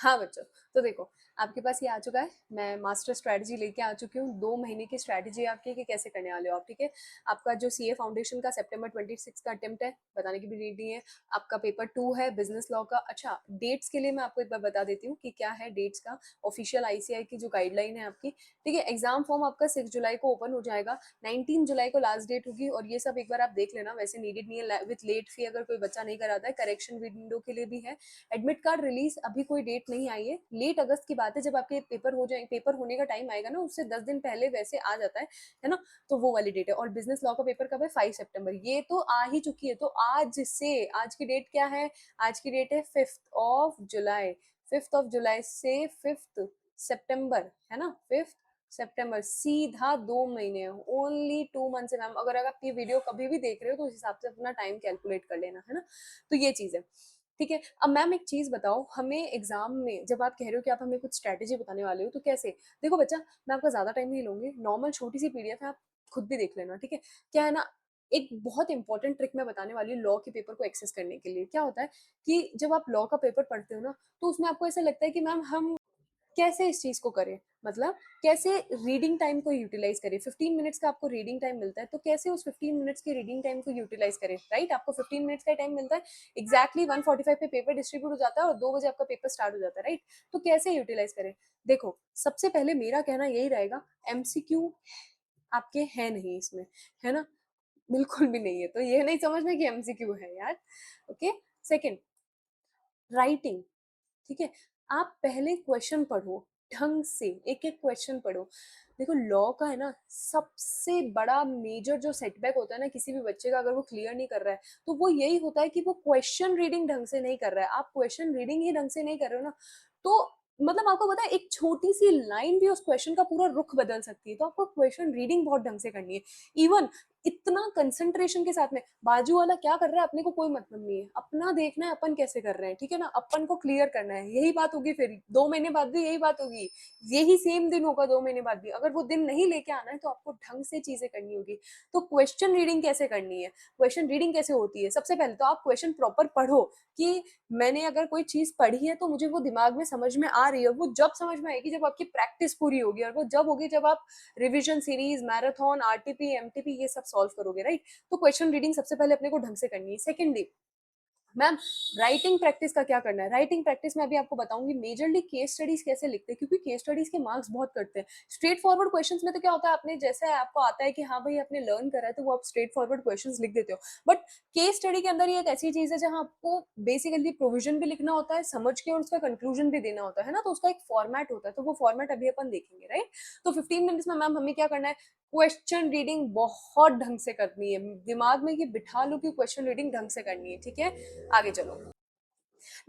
हाँ बच्चों, तो देखो आपके पास ये आ चुका है, मैं मास्टर स्ट्रैटेजी लेके आ चुकी हूँ। 2 महीने की स्ट्रैटेजी आपकी कि कैसे करने वाले हो आप, ठीक है। आपका जो सीए फाउंडेशन का सितंबर 26 का अटेम्प्ट है, बताने की भी नीड नहीं है। आपका पेपर 2 है बिजनेस लॉ का। अच्छा, डेट्स के लिए मैं आपको एक बार बता देती हूँ कि क्या है डेट्स का। ऑफिशियल आईसीआई की जो गाइडलाइन है आपकी, ठीक है। एग्जाम फॉर्म आपका 6 जुलाई को ओपन हो जाएगा, 19 जुलाई को लास्ट डेट होगी। और ये सब एक बार आप देख लेना, वैसे नीडेड नहीं है। विथ लेट फी अगर कोई बच्चा नहीं कराता है, करेक्शन विंडो के लिए भी है। एडमिट कार्ड रिलीज अभी कोई डेट नहीं आई है, लेट अगस्त की बात है। जब आपके पेपर हो जाए, पेपर होने का टाइम आएगा ना, उससे 10 दिन पहले वैसे आ जाता है ना। तो वो वाली डेट है। और बिजनेस लॉ का पेपर कब है? 5 सितंबर। ये तो आ ही चुकी है। तो आज की डेट क्या है? आज की डेट है 5 जुलाई। 5 जुलाई से 5 सितंबर, है ना। 5 सितंबर, सीधा 2 महीने, ओनली 2 मंथ्स है मैम। अगर आप ये वीडियो कभी भी देख रहे हो तो उस हिसाब से अपना टाइम कैलकुलेट कर लेना, है ना। तो ये चीज है, ठीक है। अब मैम एक चीज बताओ, हमें एग्जाम में जब आप कह रहे हो कि आप हमें कुछ स्ट्रेटेजी बताने वाले हो, तो कैसे? देखो बच्चा, मैं आपका ज्यादा टाइम नहीं लूंगी, नॉर्मल छोटी सी पीडीएफ है, आप खुद भी देख लेना, ठीक है। क्या है ना, एक बहुत इंपॉर्टेंट ट्रिक मैं बताने वाली हूँ लॉ के पेपर को एक्सेस करने के लिए। क्या होता है कि जब आप लॉ का पेपर पढ़ते हो ना, तो उसमें आपको ऐसा लगता है कि मैम हम कैसे इस चीज को करें, मतलब कैसे रीडिंग टाइम को यूटिलाइज करें। 15 मिनट्स का आपको रीडिंग टाइम मिलता है, तो कैसे उस 15 मिनट्स की रीडिंग टाइम को यूटिलाइज करें, राइट। आपको 15 मिनट्स का टाइम मिलता है, एग्जैक्टली 1:45 पे पेपर डिस्ट्रीब्यूट हो जाता है और 2 बजे आपका पेपर स्टार्ट हो जाता है, राइट। तो कैसे यूटिलाइज करें? देखो, सबसे पहले मेरा कहना यही रहेगा, एमसीक्यू आपके है नहीं इसमें, है ना। बिल्कुल भी नहीं है, तो ये नहीं समझना कि एमसीक्यू है यार। ओके। सेकंड, राइटिंग, ठीक है। आप पहले क्वेश्चन पढ़ो ढंग से, एक एक क्वेश्चन पढ़ो। देखो, लॉ का है ना, सबसे बड़ा मेजर जो सेटबैक होता है ना किसी भी बच्चे का, अगर वो क्लियर नहीं कर रहा है, तो वो यही होता है कि वो क्वेश्चन रीडिंग ढंग से नहीं कर रहा है। आप क्वेश्चन रीडिंग ही ढंग से नहीं कर रहे हो ना, तो मतलब आपको पता है एक छोटी सी लाइन भी उस क्वेश्चन का पूरा रुख बदल सकती है। तो आपको क्वेश्चन रीडिंग बहुत ढंग से करनी है। इवन इतना कंसंट्रेशन के साथ में, बाजू वाला क्या कर रहा है अपने को कोई मतलब नहीं है, अपना देखना है अपन कैसे कर रहे हैं, ठीक है ना। अपन को क्लियर करना है, यही बात होगी। फिर 2 महीने बाद भी यही बात होगी, यही सेम दिन होगा 2 महीने बाद भी। अगर वो दिन नहीं लेके आना है तो आपको ढंग से चीजें करनी होगी। तो क्वेश्चन रीडिंग कैसे करनी है, क्वेश्चन रीडिंग कैसे होती है? सबसे पहले तो आप क्वेश्चन प्रॉपर पढ़ो कि मैंने अगर कोई चीज पढ़ी है तो मुझे वो दिमाग में समझ में आ रही है। वो जब समझ में आएगी जब आपकी प्रैक्टिस पूरी होगी, और वो जब होगी जब आप revision series, marathon, RTP, MTP ये सब सॉल्व करोगे, राइट। तो क्वेश्चन रीडिंग सबसे पहले अपने को ढंग से करनी है। सेकेंडली मैम, राइटिंग प्रैक्टिस का क्या करना है? राइटिंग प्रैक्टिस में अभी आपको बताऊंगी मेजरली केस स्टडीज कैसे लिखते हैं, क्योंकि केस स्टडीज के मार्क्स बहुत कटते हैं। स्ट्रेट फॉरवर्ड क्वेश्चंस में तो क्या होता है, आपने जैसे आपको आता है कि हाँ भाई आपने लर्न करा है, तो वो आप स्ट्रेट फॉरवर्ड क्वेश्चंस लिख देते हो। बट केस स्टडी के अंदर ये एक ऐसी चीज है जहां आपको बेसिकली प्रोविजन भी लिखना होता है समझ के, और उसका कंक्लूजन भी देना होता है ना। तो उसका एक फॉर्मेट होता है, तो वो फॉर्मेट अभी अपन देखेंगे, राइट। तो 15 मिनट्स में मैम हमें क्या करना है, क्वेश्चन रीडिंग बहुत ढंग से करनी है। दिमाग में ये बिठा लो कि क्वेश्चन रीडिंग ढंग से करनी है, ठीक है। आगे चलो।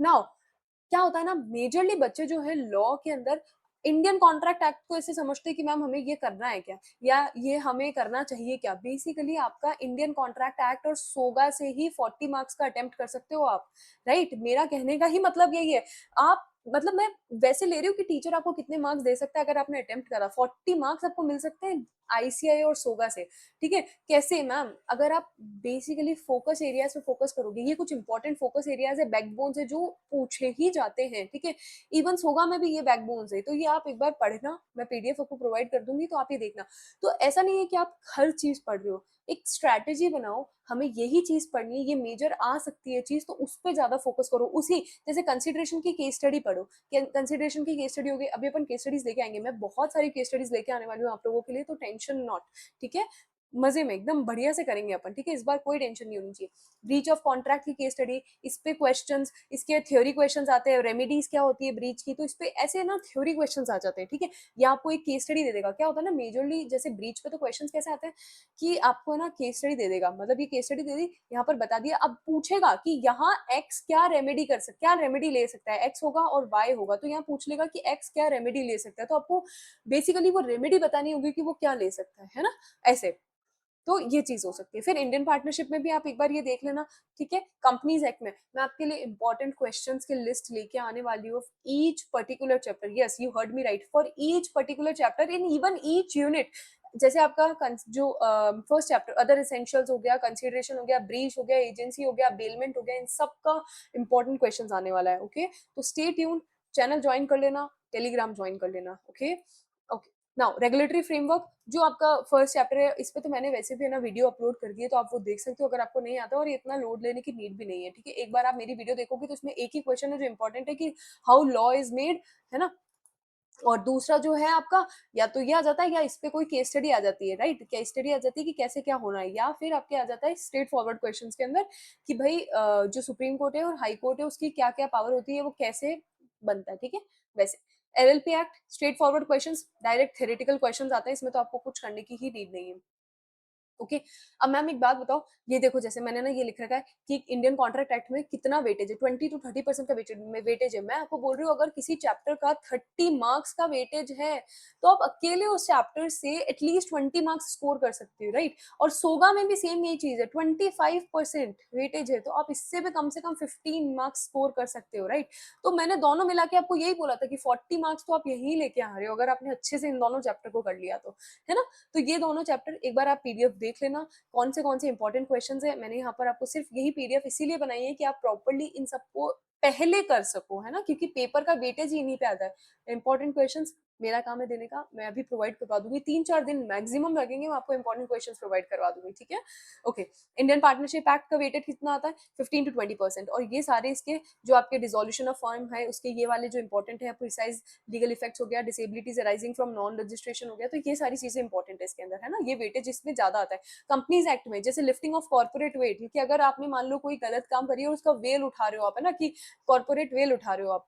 नाउ क्या होता है ना, मेजरली बच्चे जो है लॉ के अंदर इंडियन कॉन्ट्रैक्ट एक्ट को ऐसे समझते हैं कि मैम हमें ये करना है क्या, या ये हमें करना चाहिए क्या। बेसिकली आपका इंडियन कॉन्ट्रैक्ट एक्ट और सोगा से ही 40 मार्क्स का अटेम्प्ट कर सकते हो आप, राइट। मेरा कहने का ही मतलब यही है। आप मतलब मैं वैसे ले रही हूँ कि टीचर आपको कितने मार्क्स दे सकता है अगर आपने अटेम्प्ट करा, 40 मार्क्स आपको मिल सकते हैं आईसीआई और सोगा से, ठीक है। कैसे मैम, अगर आप बेसिकली फोकस एरियाज पे फोकस करोगे, ये कुछ इंपॉर्टेंट फोकस एरियाज है, बैकबोन्स है जो पूछे ही जाते हैं, ठीक है। इवन सोगा में भी ये बैकबोन्स है, तो ये आप एक बार पढ़ना, मैं पीडीएफ आपको प्रोवाइड कर दूंगी, तो आप ये देखना। तो ऐसा नहीं है कि आप हर चीज पढ़ रहे हो, एक स्ट्रैटेजी बनाओ, हमें यही चीज पढ़नी है, ये मेजर आ सकती है चीज, तो उस पर ज्यादा फोकस करो। उसी जैसे कंसिडरेशन की केस स्टडी पढ़ो, कंसिडरेशन की केस स्टडी होगी, अभी अपन केस स्टडीज लेके आएंगे, मैं बहुत सारी केस स्टडीज लेके आने वाली हूँ आप लोगों के लिए, तो टेंशन नॉट, ठीक है। मजे में एकदम बढ़िया से करेंगे अपन, ठीक है। इस बार कोई टेंशन नहीं होनी चाहिए। ब्रीच ऑफ कॉन्ट्रैक्ट की केस स्टडी, इस पे क्वेश्चंस, इसके थ्योरी क्वेश्चंस आते हैं, रेमेडीज क्या होती है ब्रीच की, तो इस पे ऐसे ना थ्योरी क्वेश्चंस आ जाते हैं, ठीक है। या आपको एक केस स्टडी दे देगा। क्या होता है ना मेजरली, जैसे ब्रीच पे तो क्वेश्चंस कैसे आते हैं कि आपको ना केस स्टडी दे देगा, मतलब ये केस स्टडी दे दी, यहाँ पर बता दिया, अब पूछेगा कि यहाँ एक्स क्या रेमेडी कर सकता, क्या रेमेडी ले सकता है, एक्स होगा और वाई होगा, तो यहाँ पूछ लेगा कि एक्स क्या रेमेडी ले सकता है, तो आपको बेसिकली वो रेमेडी बतानी होगी कि वो क्या ले सकता है ना, ऐसे। तो ये चीज हो सकती है। फिर इंडियन पार्टनरशिप में भी आप एक बार ये देख लेना, ठीक है। कंपनीज एक्ट में मैं आपके लिए इंपॉर्टेंट क्वेश्चंस की लिस्ट लेके आने वाली हूँ, each particular chapter, yes you heard me right, for each particular chapter in even each unit. जैसे आपका जो फर्स्ट चैप्टर अदर एसेंशियल्स हो गया, कंसिडरेशन हो गया, ब्रीच हो गया, एजेंसी हो गया, बेलमेंट हो गया, इन सब का इंपॉर्टेंट क्वेश्चन आने वाला है, ओके। तो स्टे ट्यून, चैनल ज्वाइन कर लेना, टेलीग्राम ज्वाइन कर लेना, okay. Okay, now regulatory framework जो आपका फर्स्ट चैप्टर है, इस पे तो मैंने वैसे भी है ना वीडियो अपलोड कर दी है, तो आप वो देख सकते हो अगर आपको नहीं आता, और ये इतना लोड लेने की नीड भी नहीं है, ठीक है। एक बार आप मेरी वीडियो देखोगे तो उसमें एक ही क्वेश्चन है जो इंपॉर्टेंट है कि हाउ लॉ इज मेड, है ना। और दूसरा जो है आपका, या तो ये आ जाता है या इस पे कोई केस स्टडी आ जाती है, राइट, केस स्टडी आ जाती है कि कैसे क्या होना है, या फिर आपके आ जाता है स्ट्रेट फॉरवर्ड क्वेश्चंस के अंदर कि भाई जो सुप्रीम कोर्ट है और हाई कोर्ट है उसकी क्या क्या पावर होती है, वो कैसे बनता है, ठीक है। वैसे LLP act straight forward questions, direct theoretical questions आते हैं इसमें, तो आपको कुछ करने की ही नीड नहीं है, ओके। अब मैम एक बात बताओ, ये देखो जैसे मैंने ना ये लिख रखा है कि इंडियन कॉन्ट्रैक्ट एक्ट में कितना वेटेज है, 20 to 30% का वेटेज है। मैं आपको बोल रही हूँ अगर किसी चैप्टर का 30 मार्क्स का वेटेज है तो आप अकेले उस चैप्टर से एटलीस्ट 20 मार्क्स स्कोर कर सकते हो, राइट। और सोगा में भी सेम यही चीज है, 25% वेटेज है, तो आप इससे भी कम से कम 15 मार्क्स स्कोर कर सकते हो, राइट। तो मैंने दोनों मिला के आपको यही बोला था कि 40 मार्क्स तो आप यही लेके आ रहे हो अगर आपने अच्छे से इन दोनों चैप्टर को कर लिया तो, है ना। तो ये दोनों चैप्टर एक बार आप पीडीएफ देख लेना, कौन से इंपॉर्टेंट क्वेश्चंस है। मैंने यहाँ पर आपको सिर्फ यही पीडीएफ इसीलिए बनाई है कि आप प्रॉपर्ली इन सबको पहले कर सको, है ना, क्योंकि पेपर का वेटेज ही इन्हीं पे आता है। इंपॉर्टेंट क्वेश्चंस मेरा काम है देने का, मैं अभी प्रोवाइड करवा दूंगी, 3-4 दिन मैक्सिमम लगेंगे, मैं आपको इंपॉर्टेंट क्वेश्चंस प्रोवाइड करवा दूंगी, ठीक है। ओके, इंडियन पार्टनरशिप एक्ट का वेटेज कितना आता है, 15 to 20%। और ये सारे इसके जो आपके डिसोल्यूशन ऑफ फर्म है उसके ये वाले जो इंपॉर्टेंट है, प्रिसाइज लीगल इफेक्ट्स हो गया, disabilities arising from non registration हो गया, तो ये सारी चीजें इंपॉर्टेंट है इसके अंदर, है ना। ये वेटेज इसमें ज्यादा आता है। कंपनीज एक्ट में जैसे लिफ्टिंग ऑफ कॉर्पोरेट वेट, कि अगर आपने मान लो कोई गलत काम करी और उसका वेल उठा रहे हो आप, है ना, कि कॉर्पोरेट वेल उठा रहे हो आप,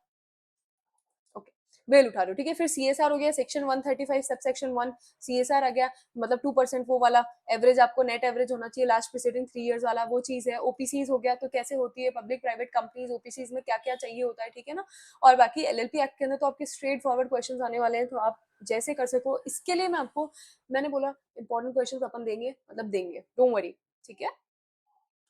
ओके, वेल उठा रहे हो, ठीक है। फिर सीएसआर हो गया, सेक्शन 135 सब सेक्शन 1, सीएसआर आ गया, मतलब 2% वो वाला एवरेज, आपको नेट एवरेज होना चाहिए लास्ट प्रीसीडिंग 3 इयर्स वाला, वो चीज है। ओपीसीज हो गया, तो कैसे होती है पब्लिक प्राइवेट कंपनीज, ओपीसीज में क्या क्या चाहिए होता है, ठीक है ना। और बाकी एलएलपी एक्ट के अंदर तो आपके स्ट्रेट फॉरवर्ड क्वेश्चंस आने वाले हैं, तो आप जैसे कर सको, इसके लिए मैं आपको, मैंने बोला इंपॉर्टेंट क्वेश्चंस अपन देंगे, मतलब देंगे, डोंट वरी, ठीक है।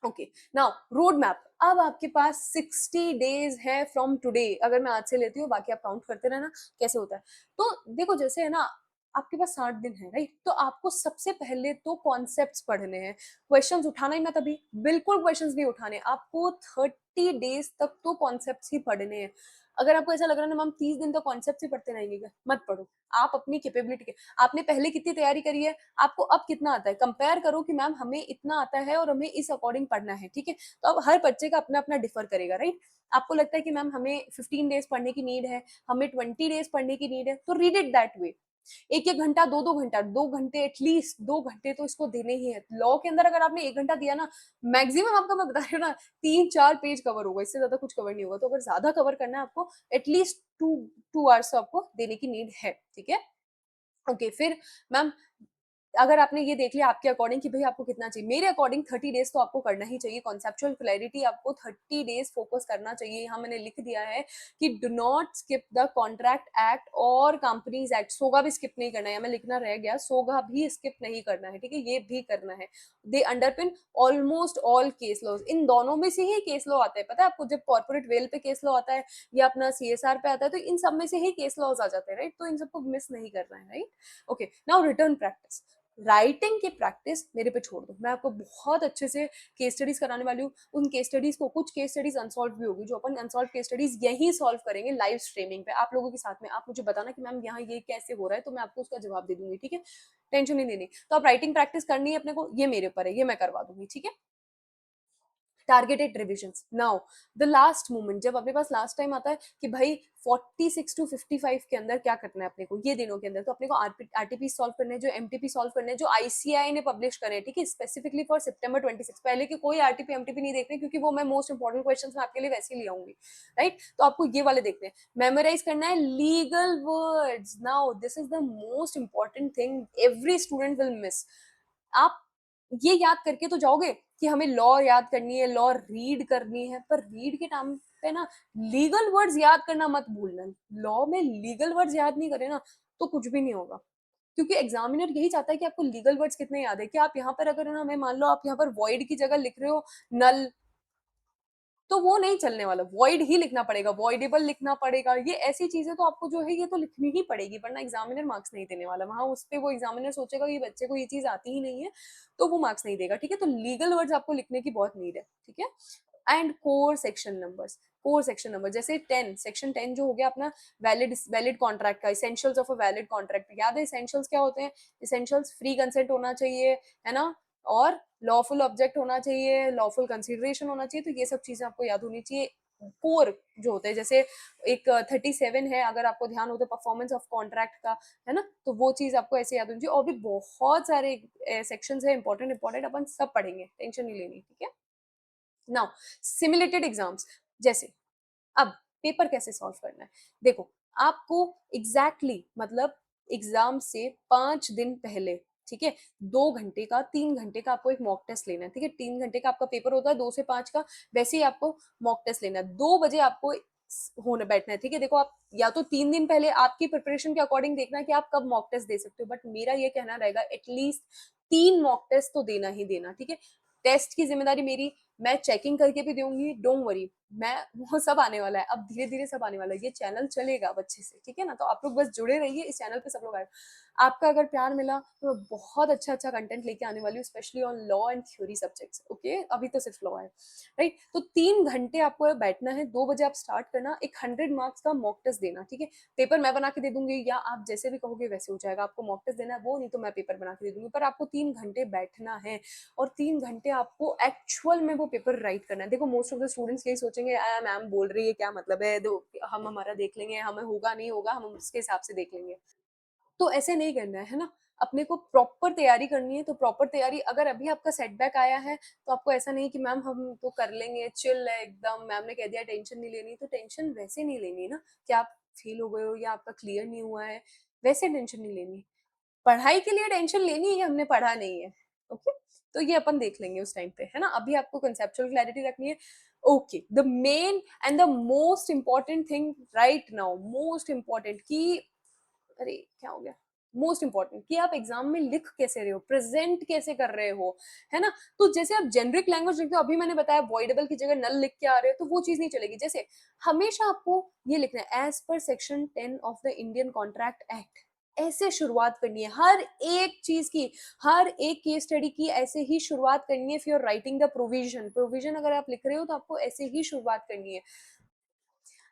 Okay, now road map. अब आपके पास 60 डेज है फ्रॉम टुडे, अगर मैं आज से लेती हूँ, बाकी आप काउंट करते रहना कैसे होता है। तो देखो जैसे है ना, आपके पास 60 दिन है, राइट। तो आपको सबसे पहले तो कॉन्सेप्ट्स पढ़ने हैं, क्वेश्चंस उठाना ही मत अभी, बिल्कुल क्वेश्चंस नहीं उठाने आपको, 30 डेज तक तो कॉन्सेप्ट्स ही पढ़ने हैं। अगर आपको ऐसा लग रहा है ना मैम 30 दिन तक कॉन्सेप्ट ही पढ़ते रहेंगे क्या, मत पढ़ो। आप अपनी कैपेबिलिटी के, आपने पहले कितनी तैयारी करी है, आपको अब कितना आता है, कंपेयर करो कि मैम हमें इतना आता है और हमें इस अकॉर्डिंग पढ़ना है, ठीक है। तो अब हर बच्चे का अपना अपना डिफर करेगा, राइट। आपको लगता है कि मैम हमें 15 डेज पढ़ने की नीड है, हमें 20 डेज पढ़ने की नीड है, तो रीड इट दैट वे। एक एक घंटा, दो दो घंटा, 2 घंटे, एटलीस्ट 2 घंटे तो इसको देने ही है। लॉ के अंदर अगर आपने 1 घंटा दिया ना, मैक्सिमम आपका, मैं बता रही हूँ ना, 3-4 पेज कवर होगा, इससे ज्यादा कुछ कवर नहीं होगा। तो अगर ज्यादा कवर करना है आपको, एटलीस्ट 2 आवर्स तो आपको देने की नीड है, ठीक है। ओके, फिर मैम अगर आपने ये देख लिया आपके अकॉर्डिंग कि भाई आपको कितना चाहिए, मेरे अकॉर्डिंग 30 डेज तो आपको करना ही चाहिए। कॉन्सेप्चुअल क्लैरिटी आपको 30 डेज फोकस करना चाहिए। यहाँ मैंने लिख दिया है कि do not skip the contract act और कंपनीज एक्ट, सोगा भी स्किप नहीं करना है, मैं लिखना रह गया, सोगा भी स्किप नहीं करना है, ठीक है, ये भी करना है। They underpin almost all case laws, इन दोनों में से ही केस लॉ आता है, पता है आपको, जब कॉर्पोरेट वेल पे केस लॉ आता है या अपना सीएसआर पे आता है, तो इन सब में से ही केस लॉज आ जाते हैं, राइट। तो इन सबको मिस नहीं करना है, right. Okay, now return practice, writing की प्रैक्टिस मेरे पे छोड़ दो, मैं आपको बहुत अच्छे से केस स्टडीज कराने वाली हूँ। उन केस स्टडीज को, कुछ केस स्टडीज अनसॉल्व भी होगी, जो अपन अनसॉल्व केस स्टडीज यही सॉल्व करेंगे लाइव स्ट्रीमिंग पे आप लोगों के साथ में। आप मुझे बताना कि मैम यहाँ ये कैसे हो रहा है, तो मैं आपको उसका जवाब दे दूंगी, ठीक है, टेंशन नहीं लेनी। तो आप राइटिंग प्रैक्टिस करनी है अपने को, ये मेरे ऊपर है, ये मैं करवा दूंगी, ठीक है। Targeted revisions, now the last moment, जब अपने पास लास्ट टाइम आता है कि भाई 46 to 55 के अंदर क्या करना है अपने को, ये दिनों के अंदर, तो अपने को आरटीपी सॉल्व करने हैं, जो एमटीपी सॉल्व करने हैं, जो आईसीआई ने पब्लिश करे हैं, ठीक है, स्पेसिफिकली फॉर सितंबर 26। पहले के कोई आरटीपी एमटीपी नहीं देखने, क्योंकि वो मैं मोस्ट इंपॉर्टेंट क्वेश्चन मैं आपके लिए वैसे ही ले आऊंगी, राइट। तो आपको ये वाले देखने हैं, मेमोराइज करना है legal words. Now this is the most important thing every student will miss. आप ये याद करके तो जाओगे कि हमें लॉ याद करनी है, लॉ रीड करनी है, पर रीड के टाइम पे ना लीगल वर्ड्स याद करना मत भूलना। लॉ में लीगल वर्ड्स याद नहीं करे ना तो कुछ भी नहीं होगा, क्योंकि एग्जामिनर यही चाहता है कि आपको लीगल वर्ड्स कितने याद है। कि आप यहाँ पर अगर ना, हमें मान लो आप यहाँ पर वॉइड की जगह लिख रहे हो नल, तो वो नहीं चलने वाला, वॉइड ही लिखना पड़ेगा, वॉइडेबल लिखना पड़ेगा। ये ऐसी चीजें तो आपको जो है ये तो लिखनी ही पड़ेगी, वरना एग्जामिनर मार्क्स नहीं देने वाला। वहां उस पे वो एग्जामिनर सोचेगा कि बच्चे को ये चीज आती ही नहीं है, तो वो मार्क्स नहीं देगा, ठीक है। तो लीगल वर्ड्स आपको लिखने की बहुत नीड है, ठीक है। And core section numbers, core section number, जैसे 10 सेक्शन 10 जो हो गया अपना वैलिड कॉन्ट्रैक्ट का, essentials of a valid contract, याद है इसेंशियल्स क्या होते हैं? इसेंशियल्स फ्री कंसेंट होना चाहिए, है ना, और लॉफुल ऑब्जेक्ट होना चाहिए, लॉफुल कंसिडरेशन होना चाहिए, तो ये सब चीजें आपको याद होनी चाहिए। कोर जो होते हैं, जैसे एक 37 है, अगर आपको ध्यान हो तो, परफॉर्मेंस ऑफ कॉन्ट्रैक्ट का, है ना, तो वो चीज आपको ऐसे याद होनी चाहिए। और भी बहुत सारे सेक्शंस है इंपॉर्टेंट इंपॉर्टेंट, अपन सब पढ़ेंगे, टेंशन नहीं लेनी, ठीक है। नाउ सिमुलेटेड एग्जाम्स, जैसे अब पेपर कैसे सॉल्व करना है, देखो आपको एग्जैक्टली मतलब एग्जाम से 5 दिन पहले, ठीक है, 2 घंटे का 3 घंटे का आपको एक मॉक टेस्ट लेना है, ठीक है, 3 घंटे का आपका पेपर होता है 2 से 5 का, वैसे ही आपको मॉक टेस्ट लेना है, 2 बजे आपको होने बैठना है, ठीक है। देखो आप या तो 3 दिन पहले आपकी प्रिपरेशन के अकॉर्डिंग देखना है कि आप कब मॉक टेस्ट दे सकते हो, बट मेरा ये कहना रहेगा एटलीस्ट 3 मॉक टेस्ट तो देना ही देना, ठीक है। टेस्ट की जिम्मेदारी मेरी, मैं चेकिंग करके भी दूंगी, डोंट वरी, मैं वो सब आने वाला है, अब धीरे धीरे सब आने वाला है, ये चैनल चलेगा अब अच्छे से, ठीक है ना। तो आप लोग बस जुड़े रहिए इस चैनल पे, सब लोग आए, आपका अगर प्यार मिला तो मैं बहुत अच्छा अच्छा कंटेंट लेके आने वाली हूँ, specially on law and theory subjects, okay, अभी तो सिर्फ लॉ है, राइट। तो 3 घंटे आपको बैठना है, 2 बजे आप स्टार्ट करना, एक 100 मार्क्स का मॉक टेस्ट देना, ठीक है। पेपर मैं बना के दे दूंगी, या आप जैसे भी कहोगे वैसे हो जाएगा, आपको मॉक टेस्ट देना है वो, नहीं तो मैं पेपर बना के दे दूंगी, पर आपको 3 घंटे बैठना है, और 3 घंटे आपको एक्चुअल में वो पेपर राइट करना है। देखो मोस्ट ऑफ द स्टूडेंट्स यही सोचेंगे, मैम बोल रही है क्या मतलब है, हम हमारा देख लेंगे, हमें होगा नहीं होगा हम उसके हिसाब से देख लेंगे, तो ऐसे नहीं करना है ना। अपने को प्रॉपर तैयारी करनी है, तो प्रॉपर तैयारी, अगर अभी आपका सेटबैक आया है तो आपको ऐसा नहीं कि मैम हम तो कर लेंगे, चिल है एकदम, मैम ने कह दिया टेंशन नहीं लेनी, तो टेंशन वैसे नहीं लेनी ना कि आप फेल हो गए हो या आपका क्लियर नहीं हुआ है, वैसे टेंशन नहीं लेनी। पढ़ाई के लिए टेंशन लेनी है कि हमने पढ़ा नहीं है, ओके, तो ये अपन देख लेंगे उस टाइम पे, है ना। अभी आपको कंसेप्चुअल क्लैरिटी रखनी है, okay. The main and the most important thing right now, most important की, अरे क्या हो गया, मोस्ट इंपॉर्टेंट कि आप एग्जाम में लिख कैसे रहे हो, प्रेजेंट कैसे कर रहे हो, है ना। तो जैसे आप जेनरिक लैंग्वेज लिखते हो, अभी मैंने बताया वॉइडेबल की जगह नल लिख के आ रहे हो, तो वो चीज नहीं चलेगी। जैसे हमेशा आपको ये लिखना है, as per section 10 of the Indian Contract Act, ऐसे शुरुआत करनी है हर एक चीज की, हर एक केस स्टडी की ऐसे ही शुरुआत करनी है। If you are writing the provision, provision अगर आप लिख रहे हो तो आपको ऐसे ही शुरुआत करनी है।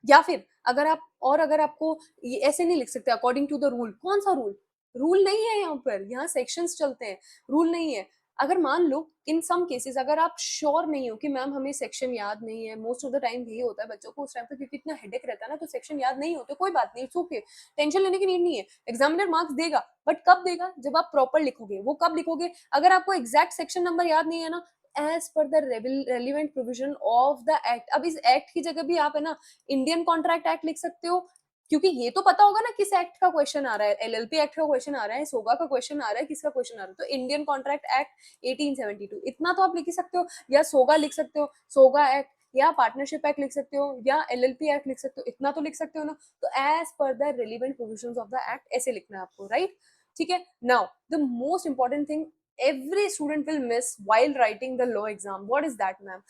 या फिर अगर आप, और अगर आपको ये ऐसे नहीं लिख सकते अकॉर्डिंग टू द रूल, कौन सा रूल, रूल नहीं है यहाँ पर, यहाँ सेक्शंस चलते हैं, रूल नहीं है। अगर मान लो इन सम केसेस अगर आप श्योर नहीं हो कि मैम हमें सेक्शन याद नहीं है, मोस्ट ऑफ द टाइम यही होता है बच्चों को उस टाइम पे, क्योंकि इतना हेडेक रहता है ना, तो सेक्शन याद नहीं होते, कोई बात नहीं, इट्स ओके, टेंशन लेने की नीड नहीं है, एग्जामिनर मार्क्स देगा, बट कब देगा, जब आप प्रॉपर लिखोगे। वो कब लिखोगे, अगर आपको एग्जैक्ट सेक्शन नंबर याद नहीं है ना, as per the relevant provision of the act, अब इस एक्ट की जगह भी आप, है ना, इंडियन कॉन्ट्रैक्ट एक्ट लिख सकते हो, क्योंकि ये तो पता होगा ना किस एक्ट का क्वेश्चन आ रहा है, एलएलपी एक्ट का क्वेश्चन आ रहा है, सोगा का क्वेश्चन आ रहा है, किसका क्वेश्चन आ रहा है, तो इंडियन कॉन्ट्रैक्ट एक्ट 1872, इतना तो आप लिख ही सकते हो, या सोगा लिख सकते हो, सोगा एक्ट, या पार्टनरशिप एक्ट लिख सकते हो, या एलएलपी एक्ट लिख सकते हो, इतना तो लिख सकते हो ना। तो as per the relevant provisions of the act ऐसे लिखना है आपको, राइट, ठीक है। Now the most important thing every student will miss while writing the law exam, what is that ma'am,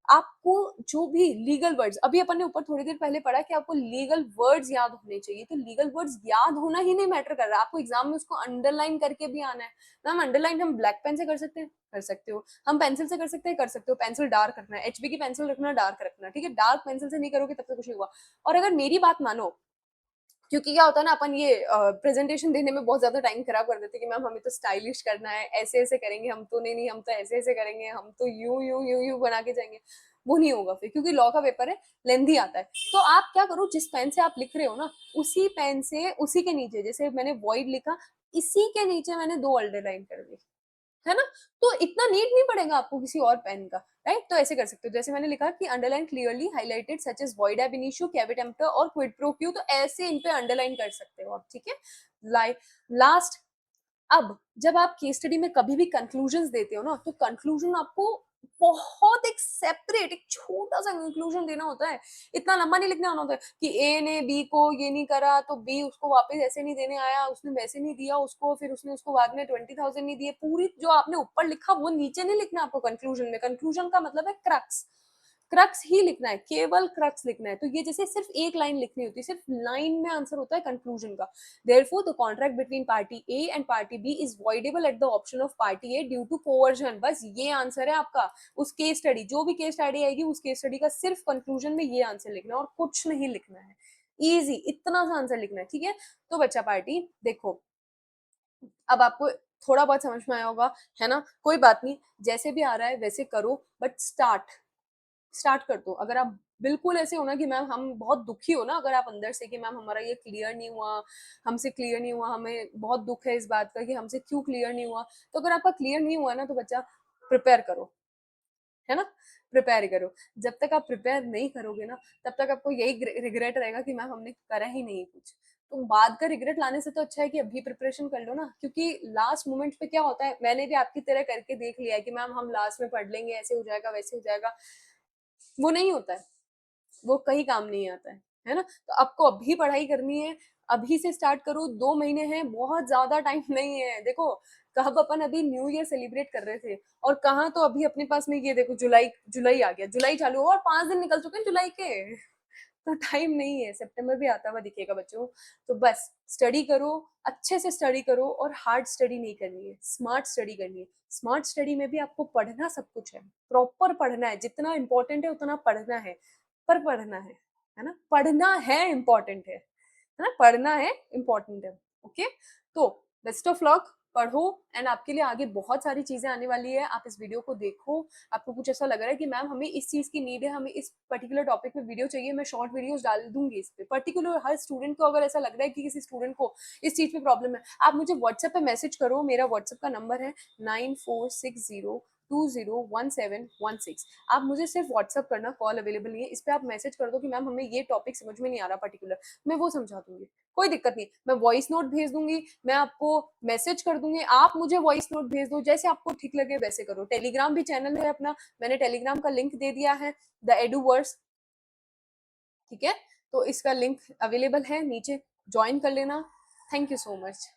आपको जो भी लीगल वर्ड्स, अभी अपन ने ऊपर थोड़ी देर पहले पढ़ा कि आपको लीगल वर्ड्स याद होने चाहिए, तो लीगल वर्ड्स याद होना ही नहीं मैटर कर रहा, आपको एग्जाम में उसको अंडरलाइन करके भी आना है। मैम अंडरलाइन हम ब्लैक पेन से कर सकते हैं, कर सकते हो, हम पेंसिल से कर सकते हैं, कर सकते हो, पेंसिल डार्क रखना है, एचबी की पेंसिल रखना, डार्क रखना, ठीक है, डार्क पेंसिल से नहीं करोगे तब तक कुछ नहीं हुआ। और अगर मेरी बात मानो, क्योंकि क्या होता है ना, अपन ये प्रेजेंटेशन देने में बहुत ज्यादा टाइम खराब कर देते हैं कि मैम हमें तो स्टाइलिश करना है, ऐसे ऐसे करेंगे हम, तो नहीं नहीं हम तो ऐसे ऐसे करेंगे, हम तो यू यू यू यू बना के जाएंगे, वो नहीं होगा फिर, क्योंकि लॉ का पेपर है, लेंथी आता है। तो आप क्या करो, जिस पेन से आप लिख रहे हो ना, उसी पेन से उसी के नीचे, जैसे मैंने वॉइड लिखा, इसी के नीचे मैंने 2 अंडरलाइन कर दी, है ना, तो इतना नीड नहीं पड़ेगा आपको किसी और पेन का, राइट। तो ऐसे कर सकते हो, जैसे मैंने लिखा कि underline clearly highlighted such as void ab initio caveat emptor और क्विड प्रो क्यू, तो ऐसे इन पे अंडरलाइन कर सकते हो आप, ठीक है। लाइक लास्ट, अब जब आप केस स्टडी में कभी भी कंक्लूजन देते हो ना, तो कंक्लूजन आपको बहुत एक सेपरेट, एक छोटा सा कंक्लूजन देना होता है, इतना लंबा नहीं लिखना होता है कि ए ने बी को ये नहीं करा तो बी उसको वापस ऐसे नहीं देने आया, उसने वैसे नहीं दिया उसको, फिर उसने उसको बाद में 20,000 नहीं दिए, पूरी जो आपने ऊपर लिखा वो नीचे नहीं लिखना आपको कंक्लूजन में। कंक्लूजन का मतलब है क्रक्स, क्रक्स ही लिखना है, केवल क्रक्स लिखना है। तो ये जैसे सिर्फ एक लाइन लिखनी होती है, सिर्फ लाइन में आंसर होता है कंक्लूजन का। Therefore the contract between party A and party B is voidable at the option of party A due to coercion. बस ये आंसर है आपका। उस केस स्टडी, जो भी केस स्टडी आएगी उस केस स्टडी का सिर्फ कंक्लूजन में ये आंसर लिखना है और कुछ नहीं लिखना है। इजी, इतना सा आंसर लिखना है, ठीक है। तो बच्चा पार्टी देखो, अब आपको थोड़ा बहुत समझ में आया होगा, है ना। कोई बात नहीं, जैसे भी आ रहा है वैसे करो, बट स्टार्ट कर दो। अगर आप बिल्कुल ऐसे हो ना कि मैम हम बहुत दुखी हो ना, अगर आप अंदर से कि मैम हमारा ये क्लियर नहीं हुआ, हमसे क्लियर नहीं हुआ, हमें बहुत दुख है इस बात का कि हमसे क्यों क्लियर नहीं हुआ, तो अगर आपका क्लियर नहीं हुआ ना तो बच्चा प्रिपेयर करो, है ना। प्रिपेयर करो। जब तक आप प्रिपेयर नहीं करोगे ना, तब तक आपको यही रिग्रेट रहेगा कि मैम हमने करा ही नहीं कुछ। तो बाद का रिग्रेट लाने से तो अच्छा है कि अभी प्रिपरेशन कर लो ना, क्योंकि लास्ट मोमेंट पे क्या होता है, मैंने भी आपकी तरह करके देख लिया है कि मैम हम लास्ट में पढ़ लेंगे, ऐसे हो जाएगा वैसे हो जाएगा। वो नहीं होता है, वो कहीं काम नहीं आता है ना। तो आपको अभी पढ़ाई करनी है, अभी से स्टार्ट करो। 2 महीने हैं, बहुत ज्यादा टाइम नहीं है। देखो, कब अपन अभी न्यू ईयर सेलिब्रेट कर रहे थे और कहाँ तो अभी अपने पास में ये देखो जुलाई, जुलाई आ गया, जुलाई चालू हुआ और 5 दिन निकल चुके हैं जुलाई के। तो टाइम नहीं है, सितंबर भी आता हुआ दिखेगा बच्चों। तो बस स्टडी करो, अच्छे से स्टडी करो, और हार्ड स्टडी नहीं करनी है, स्मार्ट स्टडी करनी है। स्मार्ट स्टडी में भी आपको पढ़ना सब कुछ है, प्रॉपर पढ़ना है, जितना इंपॉर्टेंट है उतना पढ़ना है, पर पढ़ना है ना, पढ़ना है इंपॉर्टेंट है ना, पढ़ना है इंपॉर्टेंट है। ओके, तो बेस्ट ऑफ लक, पढ़ो, एंड आपके लिए आगे बहुत सारी चीजें आने वाली है। आप इस वीडियो को देखो, आपको कुछ ऐसा लग रहा है कि मैम हमें इस चीज की नीड है, हमें इस पर्टिकुलर टॉपिक में वीडियो चाहिए, मैं शॉर्ट वीडियोस डाल दूंगी इस पे पर्टिकुलर हर स्टूडेंट को। अगर ऐसा लग रहा है कि किसी स्टूडेंट को इस चीज पे प्रॉब्लम है, आप मुझे व्हाट्सएप पे मैसेज करो। मेरा व्हाट्सएप का नंबर है 9460201716। आप मुझे सिर्फ व्हाट्सएप करना, कॉल अवेलेबल नहीं है। इस पे आप मैसेज कर दो कि मैम हमें ये टॉपिक समझ में नहीं आ रहा पर्टिकुलर, मैं वो समझा दूंगी, कोई दिक्कत नहीं। मैं वॉइस नोट भेज दूंगी, मैं आपको मैसेज कर दूंगी, आप मुझे वॉइस नोट भेज दो, जैसे आपको ठीक लगे वैसे करो। टेलीग्राम भी चैनल है अपना, मैंने टेलीग्राम का लिंक दे दिया है, द एडुवर्स, ठीक है। तो इसका लिंक अवेलेबल है नीचे, ज्वाइन कर लेना। Thank you so much.